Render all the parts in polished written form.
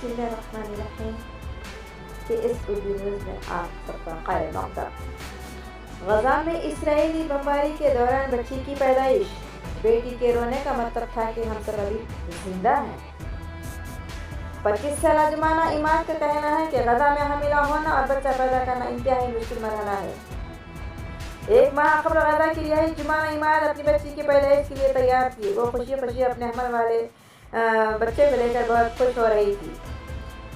बिस्मिल्लाहिर्रहमानिर्रहीम कि इस उर्दू न्यूज़ में आप सबका खैर मक़सद। गज़ा में इसराइली बमबारी के दौरान बच्ची की पैदाइश, बेटी के रोने का मतलब था कि हम सब अभी जिंदा हैं। 25 साल जुमाना इमाद का कहना है कि गज़ा में हमिला होना और बच्चा पैदा करना इंतहाई मुश्किल मरहला है। एक माह कब्ल गज़ा की रिहाई जुमाना इमाद अपनी बच्ची की पैदाइश के लिए तैयार थी। वो खुशी खुशी अपने हमल वाले बच्चे को लेकर बहुत खुश हो रही थी।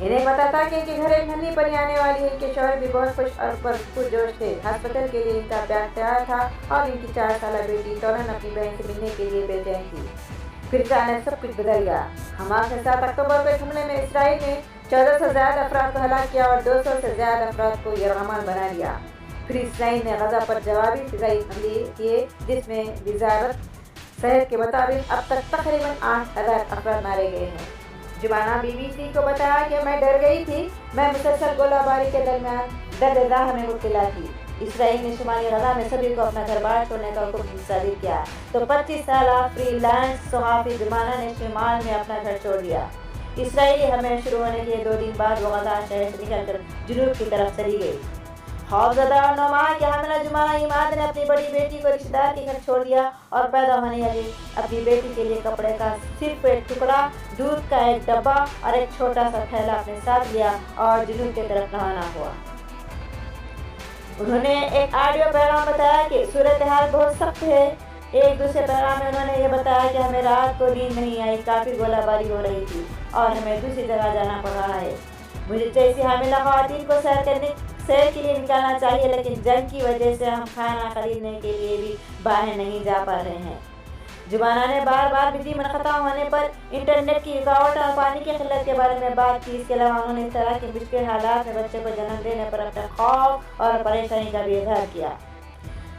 इन्हें पता था कि इनके घर एक नन्ही परी आने वाली है। इनके शौहर भी बहुत खुश और पुरजोश थे। हॉस्पिटल के लिए इनका बैग तैयार था और इनकी 4 साल बेटी तौरन अपनी बहन से मिलने के लिए बेचैन थी। फिर अचानक सब कुछ बदल गया। हमास ने 7 अक्टूबर को इस हमले में इसराइल ने 1400 से ज़्यादा अफराद को हलाक किया और 200 से ज़्यादा अफराद को यरगमान बना दिया। फिर इसराइल ने गज़ा पर जवाबी फ़िज़ाई हमले किए, जिसमें वज़ारत सेहत के मुताबिक अब तक तकरीबन 8000 अफराद मारे गए हैं। जुबाना BBC को बताया कि मैं डर गई थी। मैं मुसलसल गोलाबारी के दरमियान दर्द में मुब्तला थी। इसराइल ने शुमाली गज़ा में सभी को अपना घर बार छोड़ने का हुक्म सादिर किया तो 25 साल फ्रीलांस सहाफ़ी जुबाना ने शुमाल में अपना घर छोड़ दिया। इसराइली हमले शुरू होने के 2 दिन बाद वो गज़ा शहर से निकलकर जुनूब की तरफ चली गई। खौफज़दा और 9 माह के हामिला जुमाना इमाद ने अपनी बड़ी बेटी को रिश्तेदार के घर छोड़ दिया और पैदा होने वाली अपनी बेटी के लिए कपड़े का सिर्फ एक टुकड़ा, दूध का एक डब्बा और एक छोटा सा थैला अपने साथ लिया और जुनूब की तरफ रवाना हुआ। उन्होंने एक ऑडियो पैगाम बताया कि सूरत हाल बहुत सख्त है। एक दूसरे पैगाम में उन्होंने ये बताया कि हमें रात को नींद नहीं आई, काफ़ी गोलाबारी हो रही थी और हमें दूसरी जगह जाना पड़ रहा है। मुझे जैसी हामिला ख़वातीन को सैर के लिए निकालना चाहिए, लेकिन जंग की वजह से हम खाना खरीदने के लिए भी बाहर नहीं जा पा रहे हैं। जुबाना ने बार बार बिजली मुनक़ता होने पर, इंटरनेट की रुकावट और पानी की किल्लत के बारे में बात की। इसके अलावा उन्होंने इस तरह के मुश्किल हालात में बच्चे को जन्म देने पर अपने खौफ और परेशानी का भी इजहार किया।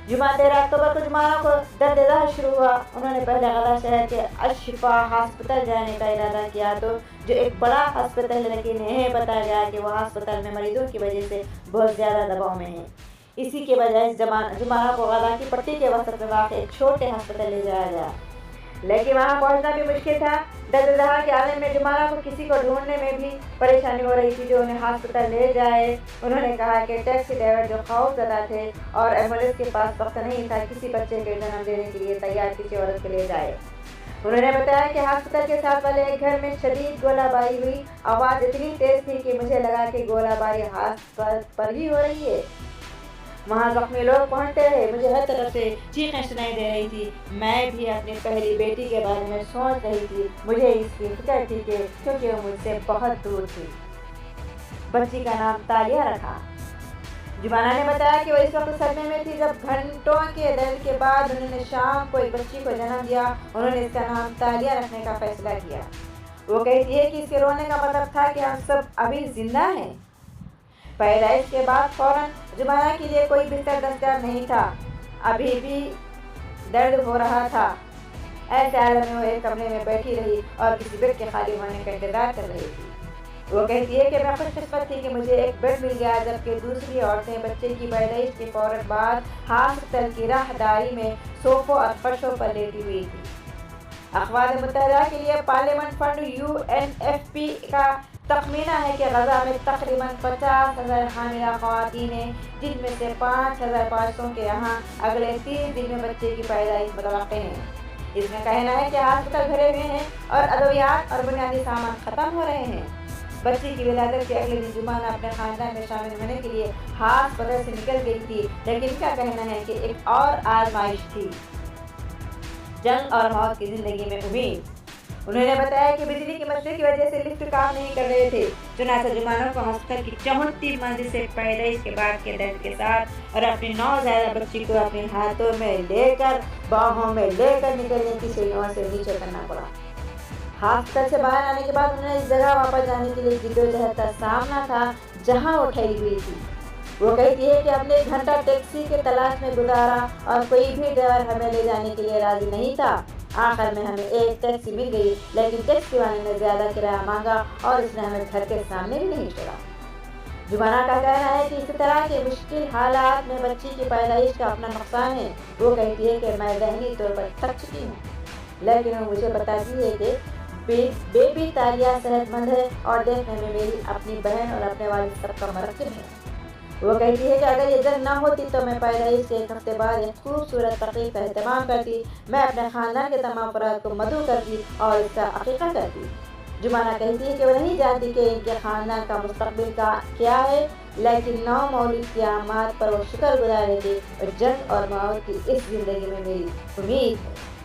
जुमा 13 अक्टूबर को जुमाना को दर्द शुरू हुआ। उन्होंने पहले गज़ा शहर के अशिफा हॉस्पिटल जाने का इरादा किया तो जो एक बड़ा हॉस्पिटल है, लेकिन इन्हें बताया गया कि वह हॉस्पिटल में मरीजों की वजह से बहुत ज़्यादा दबाव में है। इसी के बजाय जुमाना को गज़ा की पट्टी के वसत में वाक़ एक छोटे हॉस्पिटल ले जाया गया, लेकिन वहाँ पहुँचना भी मुश्किल था। दर्द के आलम में जुमाना को किसी को ढूंढने में भी परेशानी हो रही थी जो उन्हें हॉस्पिटल ले जाए। उन्होंने कहा कि टैक्सी ड्राइवर जो खौफज़दा थे और एम्बुलेंस के पास वक्त नहीं था किसी बच्चे के जन्म देने के लिए तैयार किसी औरत को ले जाए। उन्होंने बताया कि हॉस्पिटल के साथ वाले एक घर में शदीद गोलाबारी हुई। आवाज़ इतनी तेज़ थी कि मुझे लगा कि गोलाबारी हॉस्पिटल पर ही हो रही है। वहाँ जख्मी लोग पहुँचते रहे। मुझे हर तरफ से चीखें सुनाई दे रही थी। मैं भी अपनी पहली बेटी के बारे में सोच रही थी। मुझे इसकी फिक्र थी कि क्योंकि वो मुझसे बहुत दूर थी। बच्ची का नाम तालिया रखा। जुबाना ने बताया कि वो इस वक्त सदमे में थी जब घंटों के दर्द के बाद उन्होंने शाम को एक बच्ची को जन्म दिया। उन्होंने इसका नाम तालिया रखने का फैसला किया। वो कहती है कि इसके रोने का मतलब था कि हम सब अभी जिंदा हैं। पैदाइश के बाद फौरन जुबाना के लिए कोई बिस्तर दस्तयाब नहीं था। अभी भी दर्द हो रहा था। ऐसे हालत में वो एक कमरे में बैठी रही और किसी बेड के खाली होने का इंतजार कर रही थी। वो कहती है कि मैं खुशकिस्मत थी कि मुझे एक बेड मिल गया, जबकि दूसरी औरतें बच्चे की पैदाइश के फौरन बाद हॉस्पिटल की राहदारी में सोफों और फर्शों पर लेटी हुई थी। अक़वाम मुत्तहिदा के लिए पार्लियामेंट फंड UNFP का तखमीना है कि गज़ा में तकरीबन 50,000 हामिला ख़वातीन हैं, जिनमें से 5,500 के यहाँ अगले 30 दिन में बच्चे की पैदाइश मुतवक्किल है। इसमें कहना है कि हॉस्पिटल भरे हुए हैं और अद्वियात और बुनियादी सामान ख़त्म हो रहे हैं। बच्ची की विलादत के अगले दिन जुमाना अपने ख़ानदान में शामिल होने के लिए हॉस्पिटल से निकल गई थी, लेकिन इनका कहना है कि एक और आजमाइश थी, जंग और मौत की ज़िंदगी में उम्मीद। उन्होंने बताया कि बिजली के मसले की वजह से लिफ्ट काम नहीं कर रहे थे। चुनांचे जुमाना को हॉस्पिटल की 34 मंजिल से पैदाइश के बाद के दर्द के साथ और अपनी नौज़ायदा बच्ची को अपने हाथों में लेकर बाहों में लेकर निकलने की सीढ़ियों से नीचे करना पड़ा। हॉस्पिटल से बाहर आने के बाद उन्हें इस जगह वापस जाने के लिए जिद्दोजहद का सामना था जहाँ वो ठहरी हुई थी। वो कहती है कि हमने 1 घंटा टैक्सी के तलाश में गुजारा और कोई भी ड्राइवर हमें ले जाने के लिए राजी नहीं था। आखिर में हमें एक टैक्सी मिल गई, लेकिन टैक्सी वाले ने ज़्यादा किराया मांगा और इसने हमें घर के सामने भी नहीं छोड़ा। जुबाना का कहना है कि इस तरह के मुश्किल हालात में बच्ची की पैदाइश का अपना नुकसान है। वो कहती है कि मैं ज़हनी तौर पर थक चुकी हूँ, लेकिन वो मुझे बताती है कि बेबी तालिया सेहतमंद है और देखने में मेरी अपनी बहन और अपने वालिद सब का मरकब है। वो कहती है कि अगर ये जंग ना होती तो मैं पैदाइश के 1 हफ्ते बाद एक खूबसूरत तकरीब का एहतमाम करती, मैं अपने ख़ानदान के तमाम अफराद को मदऊ करती और इसका अक़ीक़ा करती। जुमाना कहती है कि वो नहीं जानती कि इनके ख़ानदान का मुस्तक़बिल का क्या है, लेकिन 9 मौलिद की आमद पर वो शुक्रगुज़ार रहती और जंग और मौत की इस ज़िंदगी में मेरी उम्मीद है।